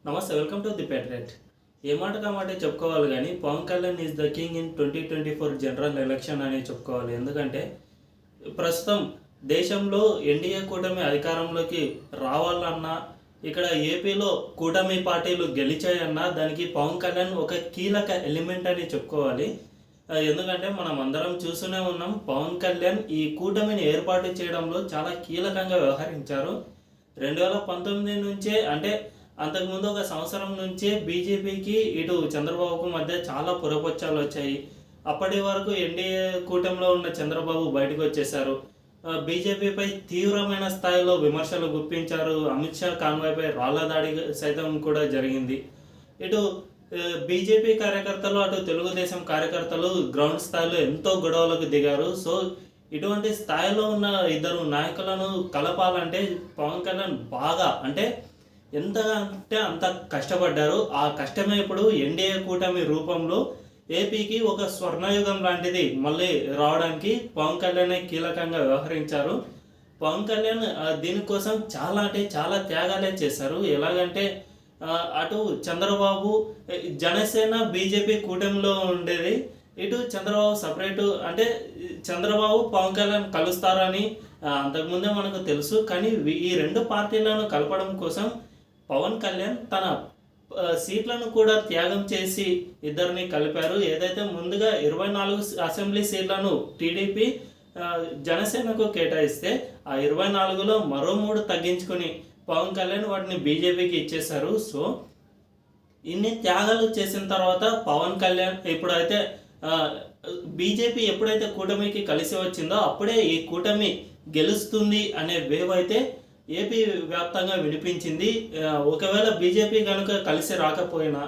నమస్తే, welcome to the పెట్రేట్. ఏ మాట కామాటే చెప్పుకోవాలి కానీ Pawan Kalyan is the king in 2024 general election అని చెప్పుకోవాలి. ఎందుకంటే ప్రస్తుతం దేశంలో ఎన్డీఏ కూటమి అధికారంలోకి రావాలన్నా, ఇక్కడ ఏపీలో కూటమి పార్టీలు గెలిచాయన్నా దానికి పవన్ కళ్యాణ్ ఒక కీలక ఎలిమెంట్ అని చెప్పుకోవాలి. ఎందుకంటే మనం అందరం చూస్తూనే ఉన్నాం, పవన్ కళ్యాణ్ ఈ కూటమిని ఏర్పాటు చేయడంలో చాలా కీలకంగా వ్యవహరించారు. 2019 నుంచే, అంటే అంతకుముందు ఒక సంవత్సరం నుంచే బీజేపీకి ఇటు చంద్రబాబుకు మధ్య చాలా పురపొచ్చాలు వచ్చాయి. అప్పటి వరకు ఎన్డీఏ కూటమిలో ఉన్న చంద్రబాబు బయటకు వచ్చేశారు. బీజేపీపై తీవ్రమైన స్థాయిలో విమర్శలు గుప్పించారు. అమిత్ షా కాన్వాయ్పై రాళ్ల దాడి సైతం కూడా జరిగింది. ఇటు బీజేపీ కార్యకర్తలు, అటు తెలుగుదేశం కార్యకర్తలు గ్రౌండ్ స్థాయిలో ఎంతో గొడవలకు దిగారు. సో ఇటువంటి స్థాయిలో ఉన్న ఇద్దరు నాయకులను కలపాలంటే పవన్ కళ్యాణ్ బాగా, అంటే ఎంతగా అంటే అంత కష్టపడ్డారు. ఆ కష్టమే ఇప్పుడు ఎన్డీఏ కూటమి రూపంలో ఏపీకి ఒక స్వర్ణయుగం లాంటిది మళ్ళీ రావడానికి పవన్ కళ్యాణ్ కీలకంగా వ్యవహరించారు. పవన్ కళ్యాణ్ దీనికోసం చాలా అంటే చాలా త్యాగాలే చేశారు. ఎలాగంటే అటు చంద్రబాబు, జనసేన బీజేపీ కూటమిలో ఉండేది, ఇటు చంద్రబాబు సపరేటు, అంటే చంద్రబాబు పవన్ కళ్యాణ్ కలుస్తారని అంతకుముందే మనకు తెలుసు. కానీ ఈ రెండు పార్టీలను కలపడం కోసం పవన్ కళ్యాణ్ తన సీట్లను కూడా త్యాగం చేసి ఇద్దరిని కలిపారు. ఏదైతే ముందుగా 24 అసెంబ్లీ సీట్లను టీడీపీ జనసేనకు కేటాయిస్తే ఆ 24లో మరో 3 తగ్గించుకొని పవన్ కళ్యాణ్ వాటిని బీజేపీకి ఇచ్చేశారు. సో ఇన్ని త్యాగాలు చేసిన తర్వాత పవన్ కళ్యాణ్ ఇప్పుడైతే బీజేపీ ఎప్పుడైతే కూటమికి కలిసి వచ్చిందో అప్పుడే ఈ కూటమి గెలుస్తుంది అనే వేవ్ అయితే ఏపీ వ్యాప్తంగా వినిపించింది. ఒకవేళ బీజేపీ కనుక కలిసి రాకపోయినా,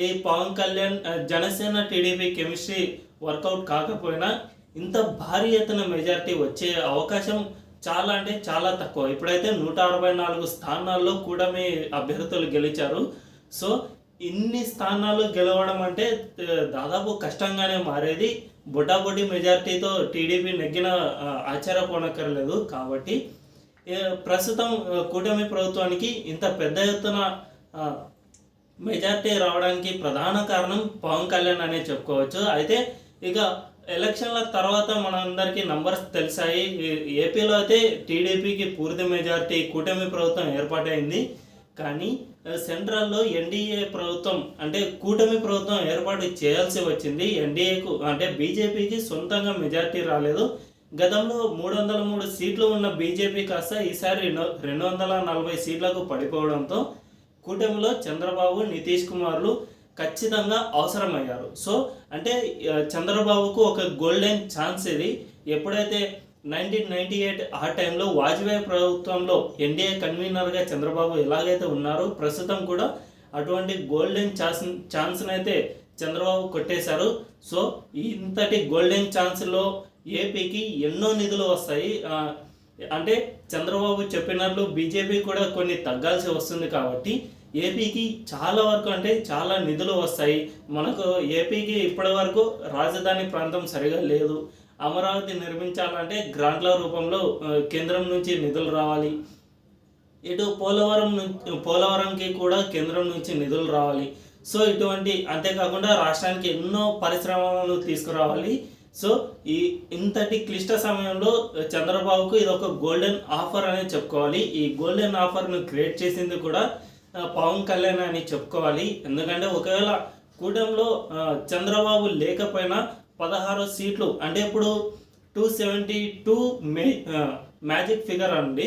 ఈ Pawan Kalyan Janasena TDP chemistry work out కాకపోయినా ఇంత భారీ ఎత్తున మెజారిటీ వచ్చే అవకాశం చాలా అంటే చాలా తక్కువ. ఇప్పుడైతే 164 స్థానాల్లో కూటమి అభ్యర్థులు గెలిచారు. సో ఇన్ని స్థానాలు గెలవడం అంటే దాదాపు కష్టంగానే మారేది. బొటాబొటి మెజారిటీతో టీడీపీ నెగ్గిన ఆశ్చర్యపోనక్కర్లేదు. కాబట్టి ప్రస్తుతం కూటమి ప్రభుత్వానికి ఇంత పెద్ద ఎత్తున మెజార్టీ రావడానికి ప్రధాన కారణం పవన్ కళ్యాణ్ అనే చెప్పుకోవచ్చు. అయితే ఇక ఎలక్షన్ల తర్వాత మనందరికీ నంబర్స్ తెలిసాయి. ఏపీలో అయితే టీడీపీకి పూర్తి మెజార్టీ, కూటమి ప్రభుత్వం ఏర్పాటైంది. కానీ సెంట్రల్లో ఎన్డీఏ ప్రభుత్వం, అంటే కూటమి ప్రభుత్వం ఏర్పాటు చేయాల్సి వచ్చింది. ఎన్డీఏకు, అంటే బీజేపీకి సొంతంగా మెజార్టీ రాలేదు. గతంలో 303 సీట్లు ఉన్న బీజేపీ కాస్త ఈసారి 240 సీట్లకు పడిపోవడంతో కూటమిలో చంద్రబాబు, నితీష్ కుమార్లు ఖచ్చితంగా అవసరమయ్యారు. సో అంటే చంద్రబాబుకు ఒక గోల్డెన్ ఛాన్స్ ఇది. ఎప్పుడైతే 1998 ఆ టైంలో వాజ్పేయి ప్రభుత్వంలో ఎన్డీఏ కన్వీనర్గా చంద్రబాబు ఎలాగైతే ఉన్నారో, ప్రస్తుతం కూడా అటువంటి గోల్డెన్ ఛాన్స్ని అయితే చంద్రబాబు కొట్టేశారు. సో ఇంతటి గోల్డెన్ ఛాన్స్లో ఏపీకి ఎన్నో నిధులు వస్తాయి. అంటే చంద్రబాబు చెప్పినట్లు బీజేపీ కూడా కొన్ని తగ్గాల్సి వస్తుంది. కాబట్టి ఏపీకి చాలా వరకు, అంటే చాలా నిధులు వస్తాయి. మనకు ఏపీకి ఇప్పటి వరకు రాజధాని ప్రాంతం సరిగా లేదు. అమరావతి నిర్మించాలంటే గ్రాంట్ల రూపంలో కేంద్రం నుంచి నిధులు రావాలి. ఇటు పోలవరంకి కూడా కేంద్రం నుంచి నిధులు రావాలి. సో ఇటువంటి, అంతేకాకుండా రాష్ట్రానికి ఎన్నో పరిశ్రమలను తీసుకురావాలి. సో ఇంతటి క్లిష్ట సమయంలో చంద్రబాబుకు ఇది ఒక గోల్డెన్ ఆఫర్ అని చెప్పుకోవాలి. ఈ గోల్డెన్ ఆఫర్ను క్రియేట్ చేసింది కూడా పవన్ కళ్యాణ్ అని చెప్పుకోవాలి. ఎందుకంటే ఒకవేళ కూటమిలో చంద్రబాబు లేకపోయినా 16 సీట్లు, అంటే ఇప్పుడు 272 మ్యాజిక్ ఫిగర్ అండి.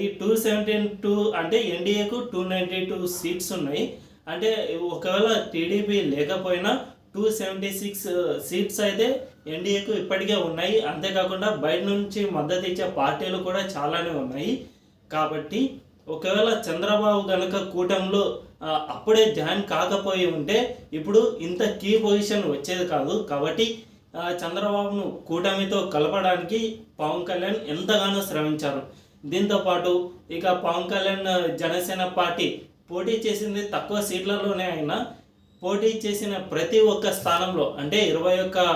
ఈ 272 అంటే ఎన్డీఏకు 292 సీట్స్ ఉన్నాయి. అంటే ఒకవేళ టీడీపీ లేకపోయినా 276 సీట్స్ అయితే ఎన్డీఏకు ఇప్పటికే ఉన్నాయి. అంతేకాకుండా బయట నుంచి మద్దతు ఇచ్చే పార్టీలు కూడా చాలానే ఉన్నాయి. కాబట్టి ఒకవేళ చంద్రబాబు కనుక కూటమిలో అప్పుడే జాయిన్ కాకపోయి ఉంటే ఇప్పుడు ఇంత కీ పొజిషన్ వచ్చేది కాదు. కాబట్టి చంద్రబాబును కూటమితో కలపడానికి పవన్ కళ్యాణ్ ఎంతగానో శ్రమించారు. దీంతోపాటు ఇక పవన్ కళ్యాణ్ జనసేన పార్టీ పోటీ చేసింది తక్కువ సీట్లలోనే అయినా పోటీ చేసిన ప్రతి ఒక్క స్థానంలో, అంటే 21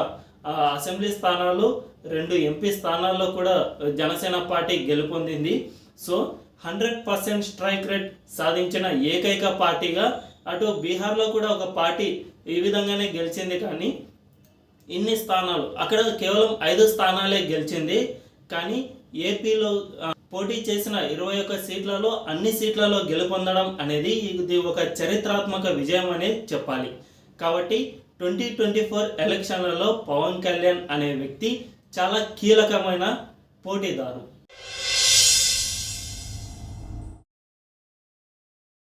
అసెంబ్లీ స్థానాలు, 2 ఎంపీ స్థానాల్లో కూడా జనసేన పార్టీ గెలుపొందింది. సో 100% స్ట్రైక్ రేట్ సాధించిన ఏకైక పార్టీగా, అటు బీహార్లో కూడా ఒక పార్టీ ఈ విధంగానే గెలిచింది, కానీ ఇన్ని స్థానాలు అక్కడ కేవలం 5 స్థానాలే గెలిచింది. కానీ ఏపీలో పోటీ చేసిన 21 సీట్లలో అన్ని సీట్లలో గెలుపొందడం అనేది ఇది ఒక చరిత్రాత్మక విజయం అనే చెప్పాలి. కాబట్టి 2024 ఎలక్షన్లలో పవన్ కళ్యాణ్ అనే వ్యక్తి చాలా కీలకమైన పోటీదారు.